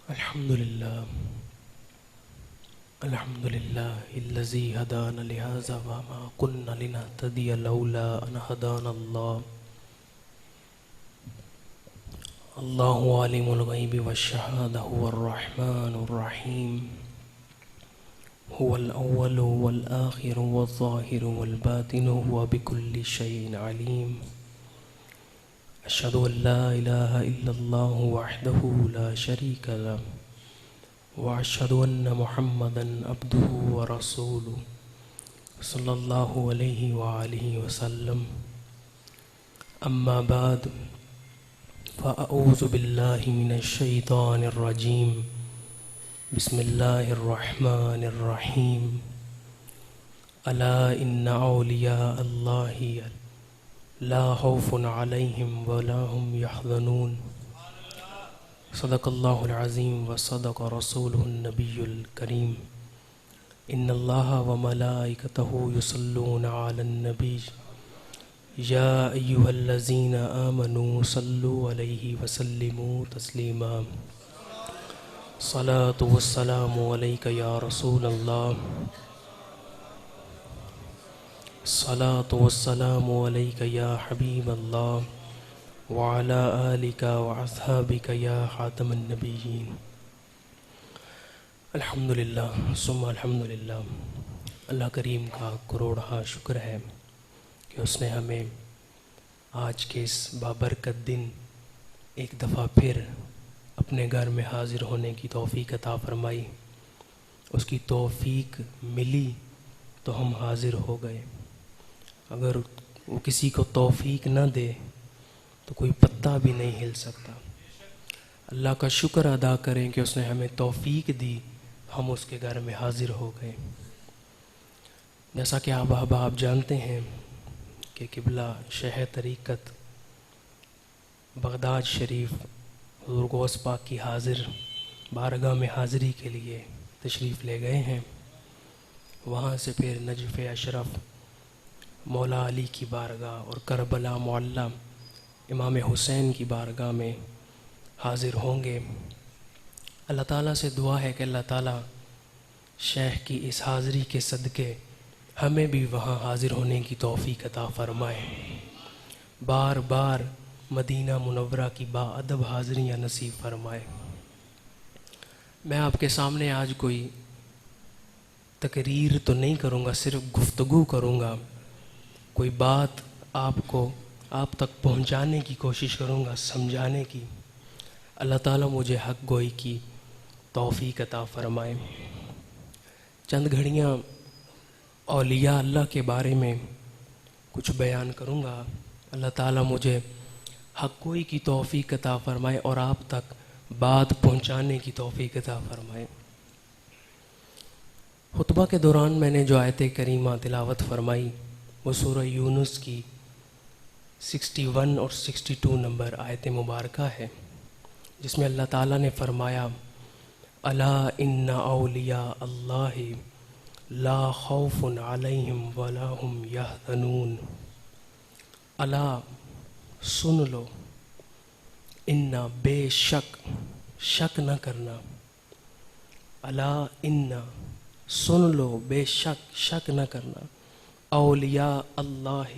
الحمد لله الذي هدانا لهذا وما كنا لنهتدي لولا أن هدانا الله. الله عالم الغيب والشهادة هو الرحمن الرحيم. هو الأول والآخر والظاهر والباطن هو بكل شيء عليم. أشهد أن لا إله إلا الله وحده لا شريك له وأشهد أن محمدا عبده ورسوله صلى الله عليه وآله وسلم. أما بعد فأعوذ بالله من الشيطان الرجيم. بسم الله الرحمن الرحيم. ألا إن أولياء الله لا خوف عليهم ولا هم يحزنون. صدق الله العظيم وصدق رسوله النبي الكريم. إن الله وملائكته يصلون على النبي يا أيها الذين آمنوا صلوا عليه وسلموا تسليما. صلاة والسلام عليك يا رسول الله. صلاة والسلام عليك يا حبيب الله وعلى آلك وأصحابك يا خاتم النبيين. الحمدللہ ثم الحمدللہ. اللہ کریم کا کروڑہا شکر ہے کہ اس نے ہمیں آج کے اس بابرکت دن ایک دفعہ پھر اپنے گھر میں حاضر ہونے کی توفیق عطا فرمائی. اس کی توفیق ملی تو ہم حاضر ہو گئے. اگر وہ کسی کو توفیق نہ دے تو کوئی پتا بھی نہیں ہل سکتا. اللہ کا شکر ادا کریں کہ اس نے ہمیں توفیق دی، ہم اس کے گھر میں حاضر ہو گئے. جیسا کہ آپ جانتے ہیں کہ قبلہ شیخ طریقت بغداد شریف حضور غوث پاک کی حاضر بارگاہ میں حاضری کے لیے تشریف لے گئے ہیں. وہاں سے پھر نجف اشرف مولا علی کی بارگاہ اور کربلا معلی امام حسین کی بارگاہ میں حاضر ہوں گے. اللہ تعالیٰ سے دعا ہے کہ اللہ تعالیٰ شیخ کی اس حاضری کے صدقے ہمیں بھی وہاں حاضر ہونے کی توفیق عطا فرمائے. بار بار مدینہ منورہ کی باادب حاضریاں نصیب فرمائے. میں آپ کے سامنے آج کوئی تقریر تو نہیں کروں گا، صرف گفتگو کروں گا. کوئی بات آپ تک پہنچانے کی کوشش کروں گا، سمجھانے کی. اللہ تعالیٰ مجھے حق گوئی کی توفیق عطا فرمائے. چند گھڑیاں اولیاء اللہ کے بارے میں کچھ بیان کروں گا. اللہ تعالیٰ مجھے حق گوئی کی توفیق عطا فرمائے اور آپ تک بات پہنچانے کی توفیق عطا فرمائے. خطبہ کے دوران میں نے جو آیت کریمہ تلاوت فرمائی وہ سورہ یونس کی 61 اور 62 نمبر آیت مبارکہ ہے، جس میں اللہ تعالیٰ نے فرمایا الا ان اولیاء اللہ لا خوف علیہم ولا هم یحزنون. الا سن لو، ان بے شک نہ کرنا. الا ان سن لو، بے شک نہ کرنا. اولیاء اللہ،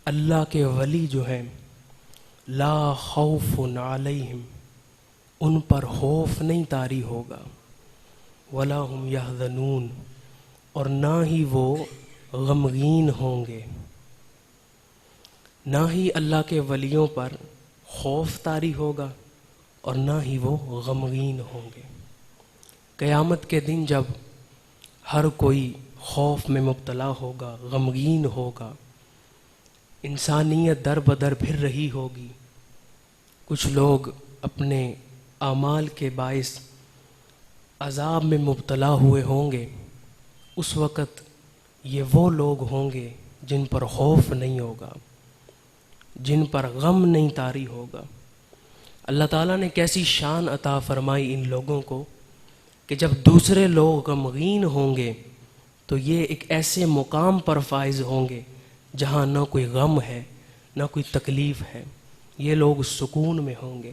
اللہ کے ولی جو ہیں، لا خوف علیہم، ان پر خوف نہیں طاری ہوگا، ولا هم یحزنون، اور نہ ہی وہ غمگین ہوں گے. نہ ہی اللہ کے ولیوں پر خوف طاری ہوگا اور نہ ہی وہ غمگین ہوں گے. قیامت کے دن جب ہر کوئی خوف میں مبتلا ہوگا، غمگین ہوگا، انسانیت در بدر پھر رہی ہوگی، کچھ لوگ اپنے اعمال کے باعث عذاب میں مبتلا ہوئے ہوں گے. اس وقت یہ وہ لوگ ہوں گے جن پر خوف نہیں ہوگا، جن پر غم نہیں طاری ہوگا. اللہ تعالیٰ نے کیسی شان عطا فرمائی ان لوگوں کو کہ جب دوسرے لوگ غمگین ہوں گے تو یہ ایک ایسے مقام پر فائز ہوں گے جہاں نہ کوئی غم ہے نہ کوئی تکلیف ہے. یہ لوگ سکون میں ہوں گے.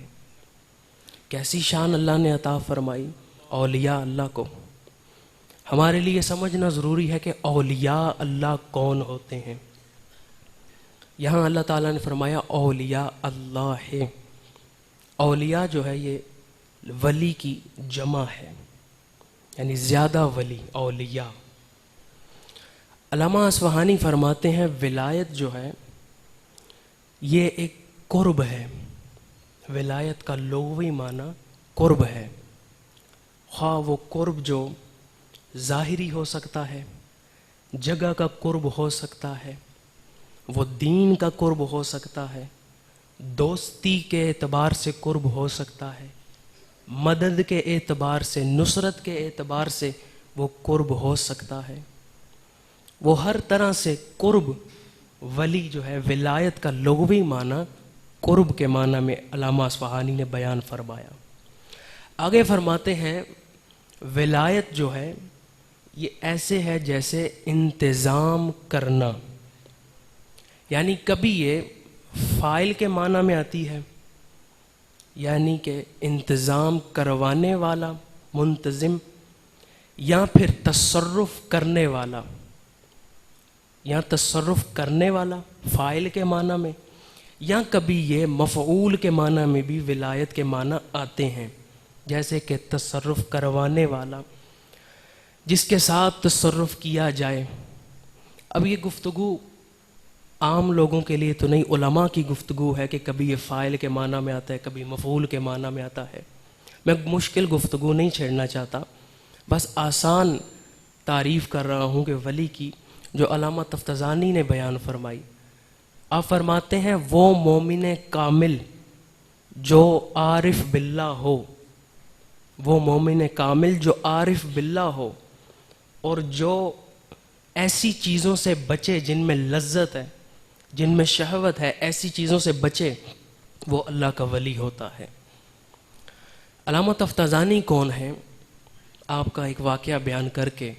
کیسی شان اللہ نے عطا فرمائی اولیاء اللہ کو. ہمارے لیے سمجھنا ضروری ہے کہ اولیاء اللہ کون ہوتے ہیں. یہاں اللہ تعالیٰ نے فرمایا اولیاء اللہ ہے. اولیاء جو ہے یہ ولی کی جمع ہے، یعنی زیادہ ولی اولیاء. علامہ اصفہانی فرماتے ہیں ولایت جو ہے یہ ایک قرب ہے. ولایت کا لغوی معنی قرب ہے. خواہ وہ قرب جو ظاہری ہو سکتا ہے، جگہ کا قرب ہو سکتا ہے، وہ دین کا قرب ہو سکتا ہے، دوستی کے اعتبار سے قرب ہو سکتا ہے، مدد کے اعتبار سے، نصرت کے اعتبار سے وہ قرب ہو سکتا ہے. وہ ہر طرح سے قرب. ولی جو ہے ولایت کا لغوی معنی قرب کے معنی میں علامہ اصفہانی نے بیان فرمایا. آگے فرماتے ہیں ولایت جو ہے یہ ایسے ہے جیسے انتظام کرنا، یعنی کبھی یہ فاعل کے معنی میں آتی ہے، یعنی کہ انتظام کروانے والا، منتظم، یا پھر تصرف کرنے والا، یا تصرف کرنے والا فاعل کے معنی میں، یا کبھی یہ مفعول کے معنی میں بھی ولایت کے معنی آتے ہیں، جیسے کہ تصرف کروانے والا، جس کے ساتھ تصرف کیا جائے. اب یہ گفتگو عام لوگوں کے لیے تو نہیں، علماء کی گفتگو ہے کہ کبھی یہ فاعل کے معنی میں آتا ہے، کبھی مفعول کے معنی میں آتا ہے. میں مشکل گفتگو نہیں چھیڑنا چاہتا، بس آسان تعریف کر رہا ہوں کہ ولی کی جو علامہ تفتزانی نے بیان فرمائی. آپ فرماتے ہیں وہ مومن کامل جو عارف باللہ ہو، وہ مومن کامل جو عارف باللہ ہو اور جو ایسی چیزوں سے بچے جن میں لذت ہے، جن میں شہوت ہے، ایسی چیزوں سے بچے، وہ اللہ کا ولی ہوتا ہے. علامہ تفتزانی کون ہیں؟ آپ کا ایک واقعہ بیان کر کے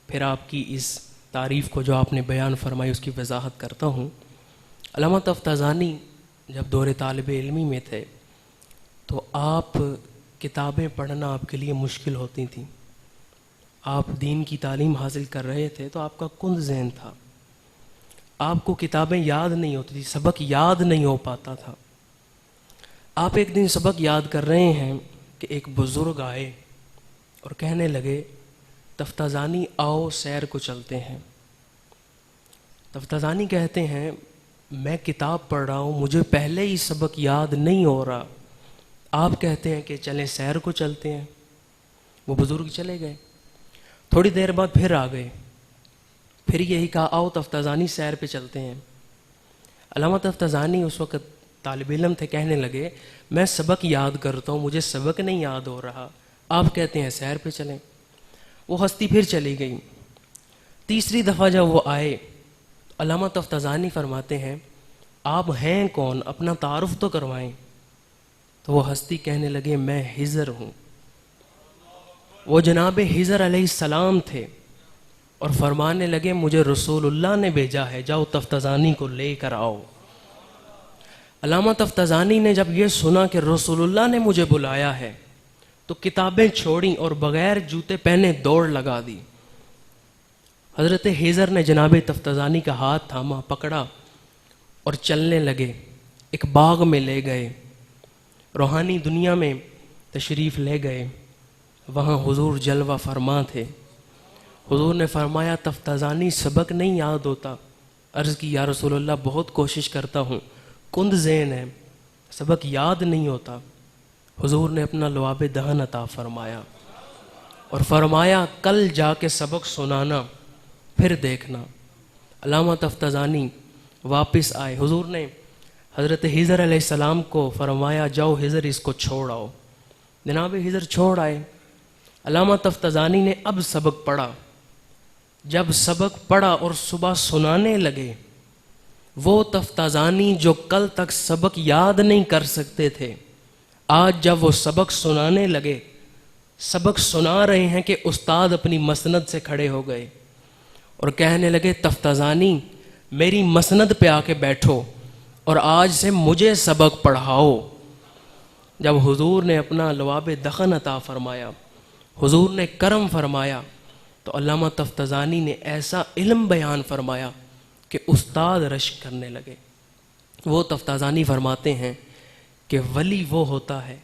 پھر آپ کی اس تعریف کو جو آپ نے بیان فرمائی اس کی وضاحت کرتا ہوں. علامہ تفتزانی جب دور طالب علمی میں تھے تو آپ کتابیں پڑھنا آپ کے لیے مشکل ہوتی تھیں. آپ دین کی تعلیم حاصل کر رہے تھے تو آپ کا کند ذہن تھا، آپ کو کتابیں یاد نہیں ہوتی تھی، سبق یاد نہیں ہو پاتا تھا. آپ ایک دن سبق یاد کر رہے ہیں کہ ایک بزرگ آئے اور کہنے لگے تفتزانی آؤ سیر کو چلتے ہیں. تفتزانی کہتے ہیں میں کتاب پڑھ رہا ہوں، مجھے پہلے ہی سبق یاد نہیں ہو رہا، آپ کہتے ہیں کہ چلیں سیر کو چلتے ہیں. وہ بزرگ چلے گئے، تھوڑی دیر بعد پھر آ گئے، پھر یہی کہا آؤ تفتزانی سیر پہ چلتے ہیں. علامہ تفتزانی اس وقت طالب علم تھے، کہنے لگے میں سبق یاد کرتا ہوں، مجھے سبق نہیں یاد ہو رہا، آپ کہتے ہیں سیر پہ چلیں. وہ ہستی پھر چلی گئی. تیسری دفعہ جب وہ آئے، علامہ تفتزانی فرماتے ہیں آپ ہیں کون، اپنا تعارف تو کروائیں. تو وہ ہستی کہنے لگے میں خضر ہوں. وہ جناب خضر علیہ السلام تھے اور فرمانے لگے مجھے رسول اللہ نے بھیجا ہے، جاؤ تفتزانی کو لے کر آؤ. علامہ تفتزانی نے جب یہ سنا کہ رسول اللہ نے مجھے بلایا ہے تو کتابیں چھوڑیں اور بغیر جوتے پہنے دوڑ لگا دی. حضرت خضر نے جناب تفتزانی کا ہاتھ تھاما، پکڑا اور چلنے لگے. ایک باغ میں لے گئے، روحانی دنیا میں تشریف لے گئے. وہاں حضور جلوہ فرما تھے. حضور نے فرمایا تفتزانی سبق نہیں یاد ہوتا. عرض کی یا رسول اللہ بہت کوشش کرتا ہوں، کند ذہن ہے، سبق یاد نہیں ہوتا. حضور نے اپنا لعاب دہن عطا فرمایا اور فرمایا کل جا کے سبق سنانا، پھر دیکھنا. علامہ تفتزانی واپس آئے. حضور نے حضرت خضر علیہ السلام کو فرمایا جاؤ خضر اس کو چھوڑ آؤ. جناب خضر چھوڑ آئے. علامہ تفتزانی نے اب سبق پڑھا. جب سبق پڑھا اور صبح سنانے لگے، وہ تفتزانی جو کل تک سبق یاد نہیں کر سکتے تھے، آج جب وہ سبق سنانے لگے، سبق سنا رہے ہیں کہ استاد اپنی مسند سے کھڑے ہو گئے اور کہنے لگے تفتزانی میری مسند پہ آ کے بیٹھو اور آج سے مجھے سبق پڑھاؤ. جب حضور نے اپنا لواب دخن عطا فرمایا، حضور نے کرم فرمایا، تو علامہ تفتزانی نے ایسا علم بیان فرمایا کہ استاد رشک کرنے لگے۔ وہ تفتزانی فرماتے ہیں کہ ولی وہ ہوتا ہے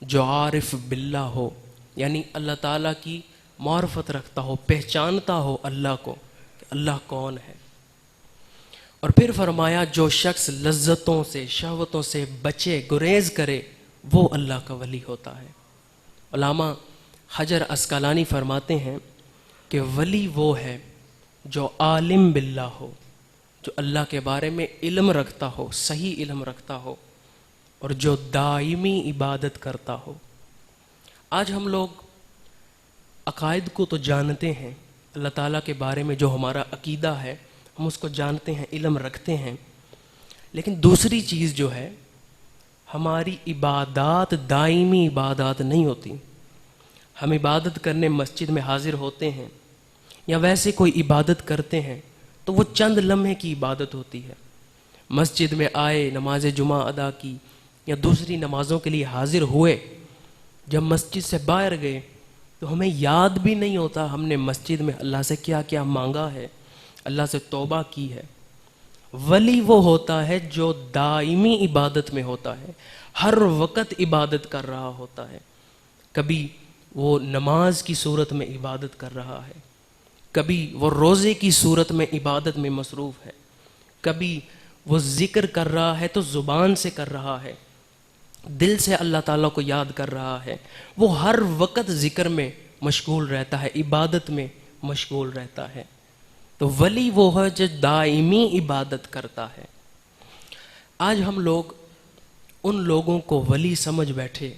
جو عارف باللہ ہو، یعنی اللہ تعالیٰ کی معرفت رکھتا ہو، پہچانتا ہو اللہ کو کہ اللہ کون ہے۔ اور پھر فرمایا جو شخص لذتوں سے، شہوتوں سے بچے، گریز کرے، وہ اللہ کا ولی ہوتا ہے۔ علامہ حجر عسقلانی فرماتے ہیں کہ ولی وہ ہے جو عالم باللہ ہو، جو اللہ کے بارے میں علم رکھتا ہو، صحیح علم رکھتا ہو، اور جو دائمی عبادت کرتا ہو۔ آج ہم لوگ عقائد کو تو جانتے ہیں، اللہ تعالیٰ کے بارے میں جو ہمارا عقیدہ ہے ہم اس کو جانتے ہیں، علم رکھتے ہیں، لیکن دوسری چیز جو ہے ہماری عبادات دائمی عبادات نہیں ہوتی۔ ہم عبادت کرنے مسجد میں حاضر ہوتے ہیں یا ویسے کوئی عبادت کرتے ہیں تو وہ چند لمحے کی عبادت ہوتی ہے۔ مسجد میں آئے، نماز جمعہ ادا کی یا دوسری نمازوں کے لیے حاضر ہوئے، جب مسجد سے باہر گئے تو ہمیں یاد بھی نہیں ہوتا ہم نے مسجد میں اللہ سے کیا کیا مانگا ہے، اللہ سے توبہ کی ہے۔ ولی وہ ہوتا ہے جو دائمی عبادت میں ہوتا ہے، ہر وقت عبادت کر رہا ہوتا ہے۔ کبھی وہ نماز کی صورت میں عبادت کر رہا ہے، کبھی وہ روزے کی صورت میں عبادت میں مصروف ہے، کبھی وہ ذکر کر رہا ہے تو زبان سے کر رہا ہے، دل سے اللہ تعالیٰ کو یاد کر رہا ہے۔ وہ ہر وقت ذکر میں مشغول رہتا ہے، عبادت میں مشغول رہتا ہے۔ تو ولی وہ ہے جو دائمی عبادت کرتا ہے۔ آج ہم لوگ ان لوگوں کو ولی سمجھ بیٹھے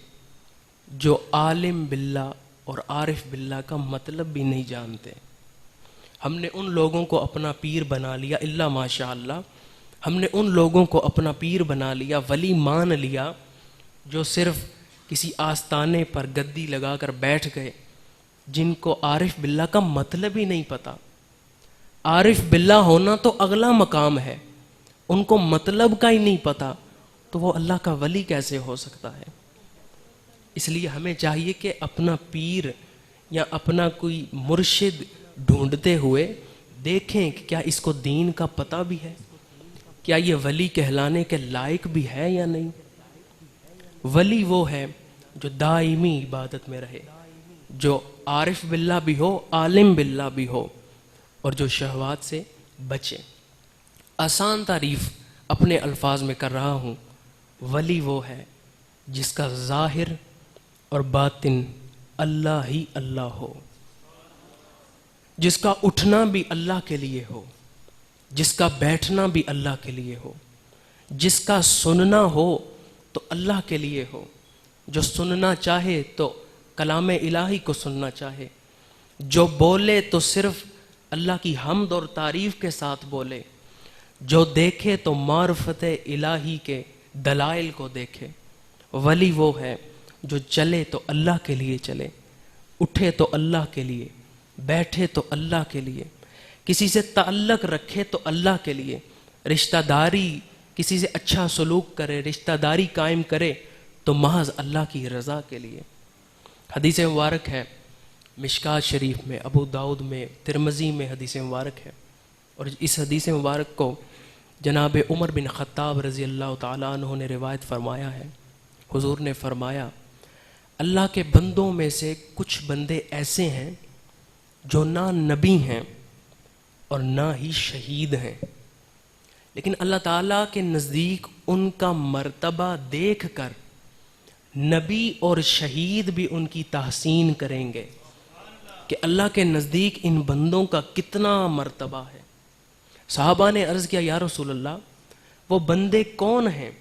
جو عالم باللہ اور عارف باللہ کا مطلب بھی نہیں جانتے۔ ہم نے ان لوگوں کو اپنا پیر بنا لیا، الا ماشاء اللہ، ہم نے ان لوگوں کو اپنا پیر بنا لیا، ولی مان لیا، جو صرف کسی آستانے پر گدی لگا کر بیٹھ گئے، جن کو عارف باللہ کا مطلب ہی نہیں پتہ۔ عارف باللہ ہونا تو اگلا مقام ہے، ان کو مطلب کا ہی نہیں پتہ، تو وہ اللہ کا ولی کیسے ہو سکتا ہے؟ اس لیے ہمیں چاہیے کہ اپنا پیر یا اپنا کوئی مرشد ڈھونڈتے ہوئے دیکھیں کہ کیا اس کو دین کا پتہ بھی ہے، کیا یہ ولی کہلانے کے لائق بھی ہے یا نہیں۔ ولی وہ ہے جو دائمی عبادت میں رہے، جو عارف باللہ بھی ہو، عالم باللہ بھی ہو، اور جو شہوات سے بچے۔ آسان تعریف اپنے الفاظ میں کر رہا ہوں، ولی وہ ہے جس کا ظاہر اور باطن اللہ ہی اللہ ہو، جس کا اٹھنا بھی اللہ کے لیے ہو، جس کا بیٹھنا بھی اللہ کے لیے ہو، جس کا سننا ہو تو اللہ کے لیے ہو، جو سننا چاہے تو کلام الہی کو سننا چاہے، جو بولے تو صرف اللہ کی حمد اور تعریف کے ساتھ بولے، جو دیکھے تو معرفت الہی کے دلائل کو دیکھے۔ ولی وہ ہے جو چلے تو اللہ کے لیے چلے، اٹھے تو اللہ کے لیے، بیٹھے تو اللہ کے لیے، کسی سے تعلق رکھے تو اللہ کے لیے، رشتہ داری کسی سے اچھا سلوک کرے، رشتہ داری قائم کرے تو محض اللہ کی رضا کے لیے۔ حدیث مبارک ہے مشکات شریف میں، ابو داؤد میں، ترمذی میں حدیث مبارک ہے، اور اس حدیث مبارک کو جناب عمر بن خطاب رضی اللہ تعالیٰ عنہ نے روایت فرمایا ہے۔ حضور نے فرمایا اللہ کے بندوں میں سے کچھ بندے ایسے ہیں جو نہ نبی ہیں اور نہ ہی شہید ہیں، لیکن اللہ تعالیٰ کے نزدیک ان کا مرتبہ دیکھ کر نبی اور شہید بھی ان کی تحسین کریں گے کہ اللہ کے نزدیک ان بندوں کا کتنا مرتبہ ہے۔ صحابہ نے عرض کیا یا رسول اللہ، وہ بندے کون ہیں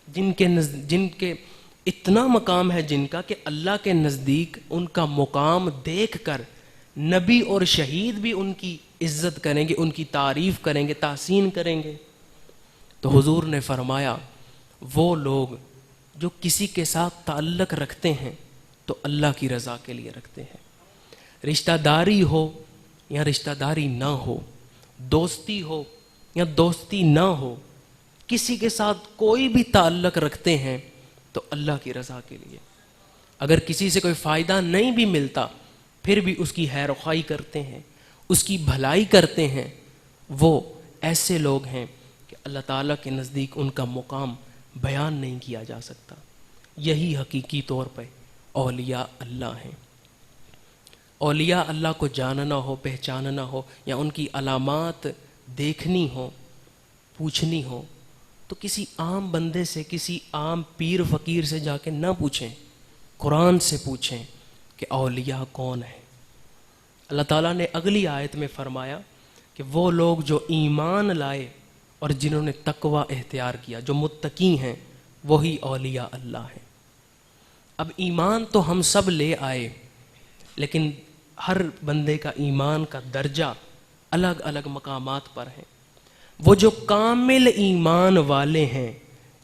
جن کے اتنا مقام ہے جن کا کہ اللہ کے نزدیک ان کا مقام دیکھ کر نبی اور شہید بھی ان کی عزت کریں گے، ان کی تعریف کریں گے، تحسین کریں گے؟ تو حضور نے فرمایا وہ لوگ جو کسی کے ساتھ تعلق رکھتے ہیں تو اللہ کی رضا کے لیے رکھتے ہیں، رشتہ داری ہو یا رشتہ داری نہ ہو، دوستی ہو یا دوستی نہ ہو، کسی کے ساتھ کوئی بھی تعلق رکھتے ہیں تو اللہ کی رضا کے لیے. اگر کسی سے کوئی فائدہ نہیں بھی ملتا پھر بھی اس کی خیر خواہی کرتے ہیں, اس کی بھلائی کرتے ہیں. وہ ایسے لوگ ہیں کہ اللہ تعالیٰ کے نزدیک ان کا مقام بیان نہیں کیا جا سکتا. یہی حقیقی طور پہ اولیاء اللہ ہیں. اولیاء اللہ کو جاننا ہو, پہچاننا ہو, یا ان کی علامات دیکھنی ہو, پوچھنی ہو, تو کسی عام بندے سے, کسی عام پیر فقیر سے جا کے نہ پوچھیں, قرآن سے پوچھیں کہ اولیاء کون ہیں. اللہ تعالیٰ نے اگلی آیت میں فرمایا کہ وہ لوگ جو ایمان لائے اور جنہوں نے تقوی اختیار کیا, جو متقی ہیں, وہی اولیاء اللہ ہیں. اب ایمان تو ہم سب لے آئے, لیکن ہر بندے کا ایمان کا درجہ الگ الگ مقامات پر ہے. وہ جو کامل ایمان والے ہیں,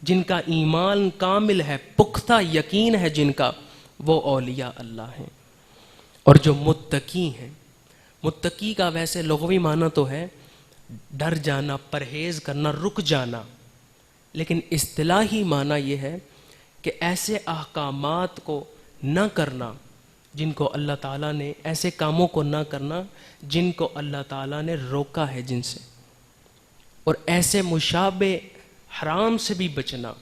جن کا ایمان کامل ہے, پختہ یقین ہے جن کا, وہ اولیاء اللہ ہیں. اور جو متقی ہیں, متقی کا ویسے لغوی معنی تو ہے ڈر جانا, پرہیز کرنا, رک جانا, لیکن اصطلاحی معنی یہ ہے کہ ایسے احکامات کو نہ کرنا جن کو اللہ تعالیٰ نے, ایسے کاموں کو نہ کرنا جن کو اللہ تعالیٰ نے روکا ہے جن سے, اور ایسے مشابہ حرام سے بھی بچنا.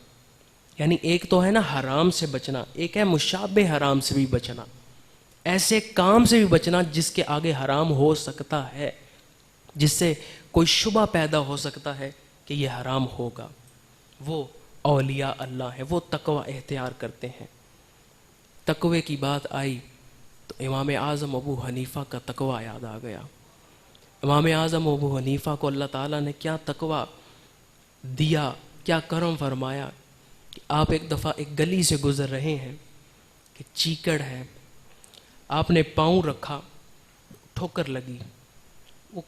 یعنی ایک تو ہے نا حرام سے بچنا, ایک ہے مشابہ حرام سے بھی بچنا. ایسے کام سے بھی بچنا جس کے آگے حرام ہو سکتا ہے, جس سے کوئی شبہ پیدا ہو سکتا ہے کہ یہ حرام ہوگا. وہ اولیاء اللہ ہے, وہ تقوی اختیار کرتے ہیں. تقوی کی بات آئی تو امام اعظم ابو حنیفہ کا تقوی یاد آ گیا. امام اعظم ابو حنیفہ کو اللہ تعالیٰ نے کیا تقوی دیا, کیا کرم فرمایا کہ آپ ایک دفعہ ایک گلی سے گزر رہے ہیں کہ چیکڑ ہے, آپ نے پاؤں رکھا, ٹھوکر لگی, وہ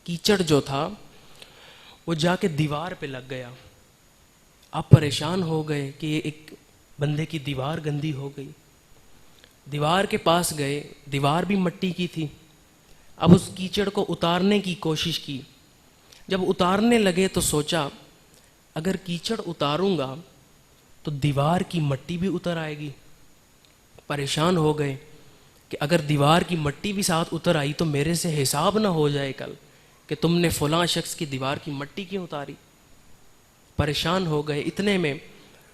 کیچڑ جو تھا وہ جا کے دیوار پہ لگ گیا. آپ پریشان ہو گئے کہ یہ ایک بندے کی دیوار گندی ہو گئی. دیوار کے پاس گئے, دیوار بھی مٹی کی تھی. اب اس کیچڑ کو اتارنے کی کوشش کی. جب اتارنے لگے تو سوچا اگر کیچڑ اتاروں گا تو دیوار کی مٹی بھی اتر آئے گی. پریشان ہو گئے کہ اگر دیوار کی مٹی بھی ساتھ اتر آئی تو میرے سے حساب نہ ہو جائے کل کہ تم نے فلاں شخص کی دیوار کی مٹی کیوں اتاری. پریشان ہو گئے. اتنے میں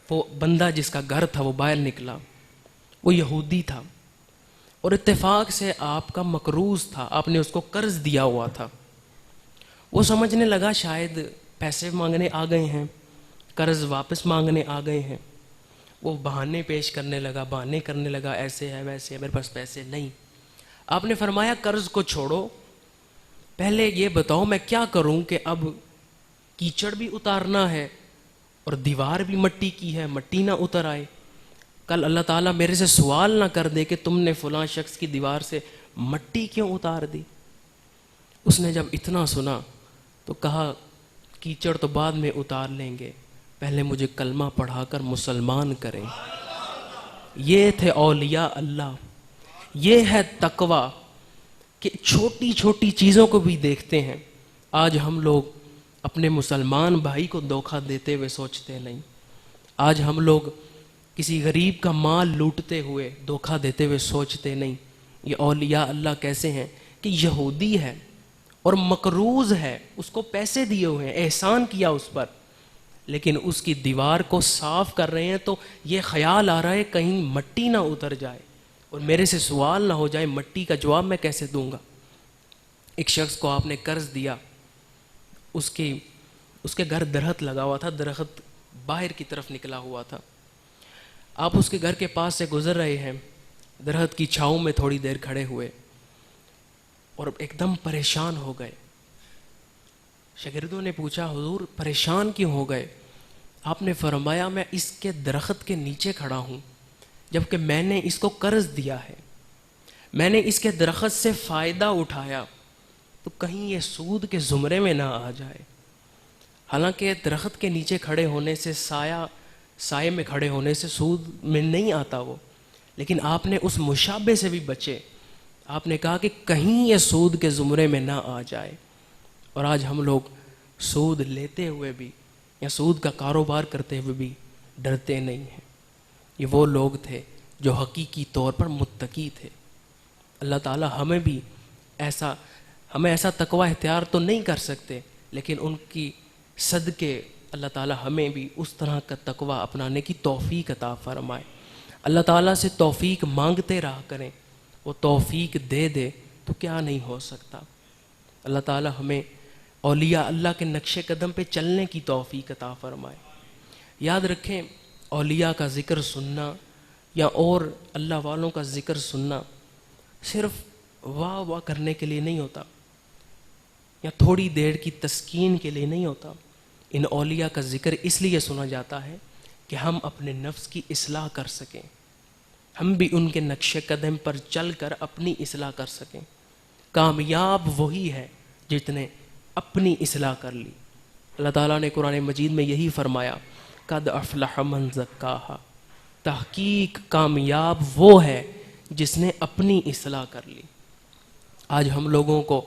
وہ بندہ جس کا گھر تھا وہ باہر نکلا. وہ یہودی تھا اور اتفاق سے آپ کا مقروض تھا, آپ نے اس کو قرض دیا ہوا تھا. وہ سمجھنے لگا شاید پیسے مانگنے آ گئے ہیں, قرض واپس مانگنے آ گئے ہیں. وہ بہانے پیش کرنے لگا, بہانے کرنے لگا, ایسے ہے ویسے ہے, میرے پاس پیسے نہیں. آپ نے فرمایا قرض کو چھوڑو, پہلے یہ بتاؤ میں کیا کروں کہ اب کیچڑ بھی اتارنا ہے اور دیوار بھی مٹی کی ہے, مٹی نہ اتر آئے. کل اللہ تعالیٰ میرے سے سوال نہ کر دے کہ تم نے فلاں شخص کی دیوار سے مٹی کیوں اتار دی. اس نے جب اتنا سنا تو کہا کیچڑ تو بعد میں اتار لیں گے, پہلے مجھے کلمہ پڑھا کر مسلمان کریں. یہ تھے اولیاء اللہ. یہ ہے تقوی کہ چھوٹی چھوٹی چیزوں کو بھی دیکھتے ہیں. آج ہم لوگ اپنے مسلمان بھائی کو دھوکہ دیتے ہوئے سوچتے نہیں. آج ہم لوگ کسی غریب کا مال لوٹتے ہوئے دھوکہ دیتے ہوئے سوچتے نہیں. یہ اولیاء اللہ کیسے ہیں کہ یہودی ہے اور مقروض ہے, اس کو پیسے دیے ہوئے ہیں, احسان کیا اس پر, لیکن اس کی دیوار کو صاف کر رہے ہیں تو یہ خیال آ رہا ہے کہیں مٹی نہ اتر جائے اور میرے سے سوال نہ ہو جائے, مٹی کا جواب میں کیسے دوں گا. ایک شخص کو آپ نے قرض دیا, اس کے گھر درخت لگا ہوا تھا, درخت باہر کی طرف نکلا ہوا تھا. آپ اس کے گھر کے پاس سے گزر رہے ہیں, درخت کی چھاؤں میں تھوڑی دیر کھڑے ہوئے اور ایک دم پریشان ہو گئے. شاگردوں نے پوچھا حضور پریشان کیوں ہو گئے؟ آپ نے فرمایا میں اس کے درخت کے نیچے کھڑا ہوں جبکہ میں نے اس کو قرض دیا ہے, میں نے اس کے درخت سے فائدہ اٹھایا, تو کہیں یہ سود کے زمرے میں نہ آ جائے. حالانکہ درخت کے نیچے کھڑے ہونے سے سائے میں کھڑے ہونے سے سود میں نہیں آتا وہ, لیکن آپ نے اس مشابہ سے بھی بچے. آپ نے کہا کہ کہیں یہ سود کے زمرے میں نہ آ جائے. اور آج ہم لوگ سود لیتے ہوئے بھی یا سود کا کاروبار کرتے ہوئے بھی ڈرتے نہیں ہیں. یہ وہ لوگ تھے جو حقیقی طور پر متقی تھے۔ اللہ تعالیٰ ہمیں ایسا تقوی اختیار تو نہیں کر سکتے، لیکن ان کی صدقے اللہ تعالیٰ ہمیں بھی اس طرح کا تقوی اپنانے کی توفیق عطا فرمائے۔ اللہ تعالیٰ سے توفیق مانگتے رہا کریں، وہ توفیق دے دے تو کیا نہیں ہو سکتا۔ اللہ تعالیٰ ہمیں اولیاء اللہ کے نقش قدم پہ چلنے کی توفیق عطا فرمائے۔ یاد رکھیں، اولیاء کا ذکر سننا یا اور اللہ والوں کا ذکر سننا صرف واہ واہ کرنے کے لیے نہیں ہوتا، یا تھوڑی دیر کی تسکین کے لیے نہیں ہوتا۔ ان اولیاء کا ذکر اس لیے سنا جاتا ہے کہ ہم اپنے نفس کی اصلاح کر سکیں، ہم بھی ان کے نقش قدم پر چل کر اپنی اصلاح کر سکیں۔ کامیاب وہی ہے جس نے اپنی اصلاح کر لی۔ اللہ تعالیٰ نے قرآن مجید میں یہی فرمایا، قد افلح من زکاہا، تحقیق کامیاب وہ ہے جس نے اپنی اصلاح کر لی۔ آج ہم لوگوں کو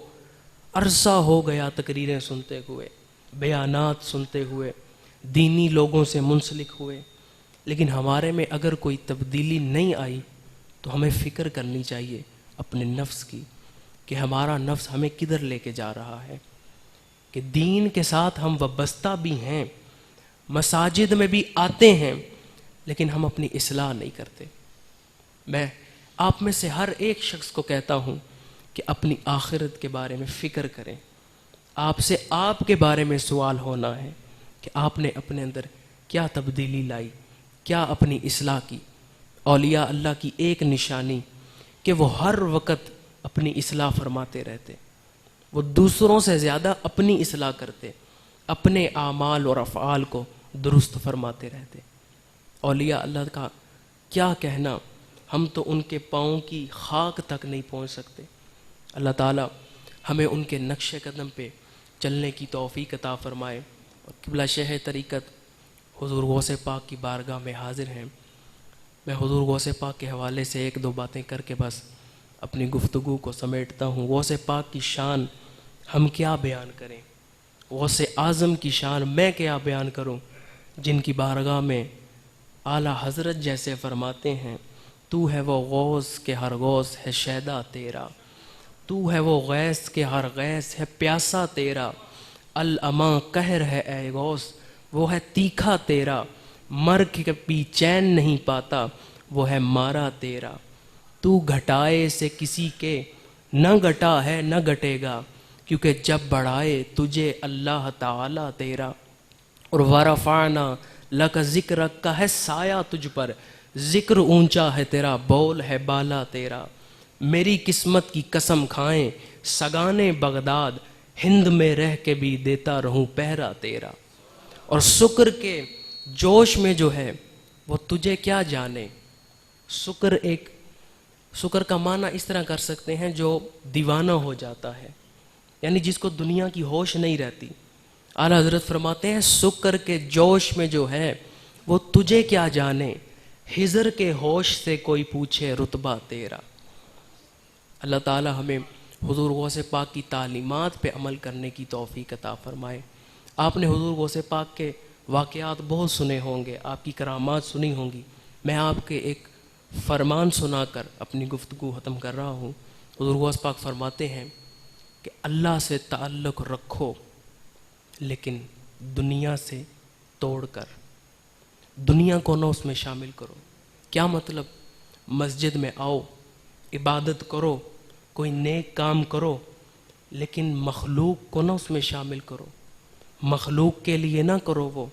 عرصہ ہو گیا تقریریں سنتے ہوئے، بیانات سنتے ہوئے، دینی لوگوں سے منسلک ہوئے، لیکن ہمارے میں اگر کوئی تبدیلی نہیں آئی تو ہمیں فکر کرنی چاہیے اپنے نفس کی، کہ ہمارا نفس ہمیں کدھر لے کے جا رہا ہے، کہ دین کے ساتھ ہم وابستہ بھی ہیں، مساجد میں بھی آتے ہیں، لیکن ہم اپنی اصلاح نہیں کرتے۔ میں آپ میں سے ہر ایک شخص کو کہتا ہوں کہ اپنی آخرت کے بارے میں فکر کریں۔ آپ سے آپ کے بارے میں سوال ہونا ہے کہ آپ نے اپنے اندر کیا تبدیلی لائی، کیا اپنی اصلاح کی۔ اولیاء اللہ کی ایک نشانی کہ وہ ہر وقت اپنی اصلاح فرماتے رہتے، وہ دوسروں سے زیادہ اپنی اصلاح کرتے، اپنے اعمال اور افعال کو درست فرماتے رہتے۔ اولیاء اللہ کا کیا کہنا، ہم تو ان کے پاؤں کی خاک تک نہیں پہنچ سکتے۔ اللہ تعالیٰ ہمیں ان کے نقش قدم پہ چلنے کی توفیق عطا فرمائے۔ اور قبلہ شیخ طریقت حضور غوث پاک کی بارگاہ میں حاضر ہیں۔ میں حضور غوث پاک کے حوالے سے ایک دو باتیں کر کے بس اپنی گفتگو کو سمیٹتا ہوں۔ غوث پاک کی شان ہم کیا بیان کریں، غوث اعظم کی شان میں کیا بیان کروں، جن کی بارگاہ میں اعلیٰ حضرت جیسے فرماتے ہیں، تو ہے وہ غوث کہ ہر غوث ہے شیدا تیرا، تو ہے وہ غیث کہ ہر غیث ہے پیاسا تیرا، الاما قہر ہے اے غوث وہ ہے تیکھا تیرا، مر کے بھی چین نہیں پاتا وہ ہے مارا تیرا، تو گھٹائے سے کسی کے نہ گھٹا ہے نہ گھٹے گا، کیونکہ جب بڑھائے تجھے اللہ تعالیٰ تیرا، اور ورفعنا لک ذکرک کا ہے سایہ تجھ پر، ذکر اونچا ہے تیرا بول ہے بالا تیرا، میری قسمت کی قسم کھائیں سگانے بغداد، ہند میں رہ کے بھی دیتا رہوں پہرا تیرا، اور شکر کے جوش میں جو ہے وہ تجھے کیا جانے۔ شکر کا معنی اس طرح کر سکتے ہیں جو دیوانہ ہو جاتا ہے، یعنی جس کو دنیا کی ہوش نہیں رہتی۔ اعلیٰ حضرت فرماتے ہیں شکر کے جوش میں جو ہے وہ تجھے کیا جانے، ہجر کے ہوش سے کوئی پوچھے رتبہ تیرا۔ اللہ تعالی ہمیں حضور غوث پاک کی تعلیمات پہ عمل کرنے کی توفیق عطا فرمائے۔ آپ نے حضور غوث پاک کے واقعات بہت سنے ہوں گے، آپ کی کرامات سنی ہوں گی۔ میں آپ کے ایک فرمان سنا کر اپنی گفتگو ختم کر رہا ہوں۔ حضور غوث پاک فرماتے ہیں کہ اللہ سے تعلق رکھو لیکن دنیا سے توڑ کر، دنیا کو نہ اس میں شامل کرو۔ کیا مطلب؟ مسجد میں آؤ، عبادت کرو، کوئی نیک کام کرو، لیکن مخلوق کو نہ اس میں شامل کرو، مخلوق کے لیے نہ کرو، وہ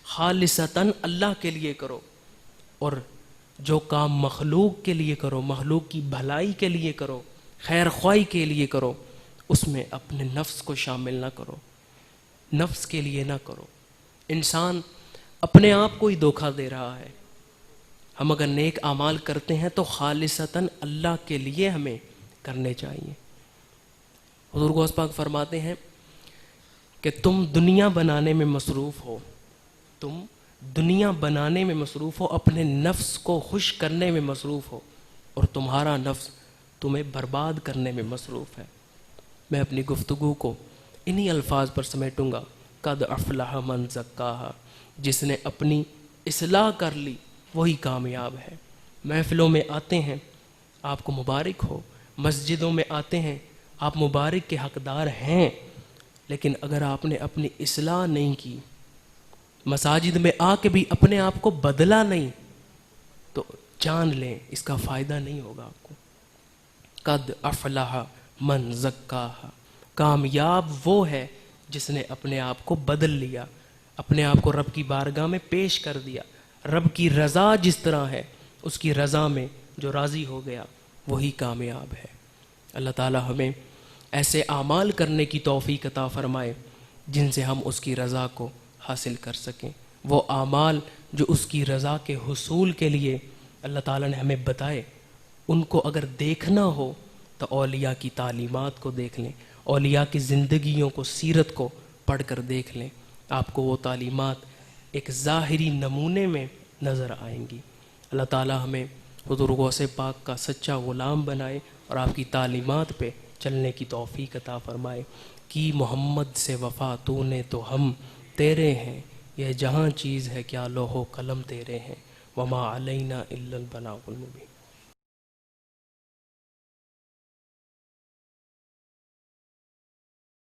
خالصتاً اللہ کے لیے کرو۔ اور جو کام مخلوق کے لیے کرو، مخلوق کی بھلائی کے لیے کرو، خیر خواہی کے لیے کرو، اس میں اپنے نفس کو شامل نہ کرو، نفس کے لیے نہ کرو۔ انسان اپنے آپ کو ہی دھوکہ دے رہا ہے۔ ہم اگر نیک اعمال کرتے ہیں تو خالصتاً اللہ کے لیے ہمیں کرنے چاہیے۔ حضور غوث پاک فرماتے ہیں کہ تم دنیا بنانے میں مصروف ہو، تم دنیا بنانے میں مصروف ہو، اپنے نفس کو خوش کرنے میں مصروف ہو، اور تمہارا نفس تمہیں برباد کرنے میں مصروف ہے۔ میں اپنی گفتگو کو انہی الفاظ پر سمیٹوں گا، قد افلح من زکاہا، جس نے اپنی اصلاح کر لی وہی کامیاب ہے۔ محفلوں میں آتے ہیں، آپ کو مبارک ہو، مسجدوں میں آتے ہیں، آپ مبارک کے حقدار ہیں، لیکن اگر آپ نے اپنی اصلاح نہیں کی، مساجد میں آ کے بھی اپنے آپ کو بدلا نہیں، تو جان لیں اس کا فائدہ نہیں ہوگا آپ کو۔ قد افلح من زکاہا، کامیاب وہ ہے جس نے اپنے آپ کو بدل لیا، اپنے آپ کو رب کی بارگاہ میں پیش کر دیا۔ رب کی رضا جس طرح ہے، اس کی رضا میں جو راضی ہو گیا وہی کامیاب ہے۔ اللہ تعالی ہمیں ایسے اعمال کرنے کی توفیق عطا فرمائے جن سے ہم اس کی رضا کو حاصل کر سکیں، وہ اعمال جو اس کی رضا کے حصول کے لیے اللہ تعالیٰ نے ہمیں بتائے، ان کو اگر دیکھنا ہو تو اولیاء کی تعلیمات کو دیکھ لیں، اولیاء کی زندگیوں کو، سیرت کو پڑھ کر دیکھ لیں، آپ کو وہ تعلیمات ایک ظاہری نمونے میں نظر آئیں گی۔ اللہ تعالیٰ ہمیں حضور غوث پاک کا سچا غلام بنائے اور آپ کی تعلیمات پہ چلنے کی توفیق عطا فرمائے۔ کی محمد سے وفا تو نے تو ہم تیرے ہیں، یہ جہاں چیز ہے کیا لوح و قلم تیرے ہیں، وما علینا الا البلاغ المبین۔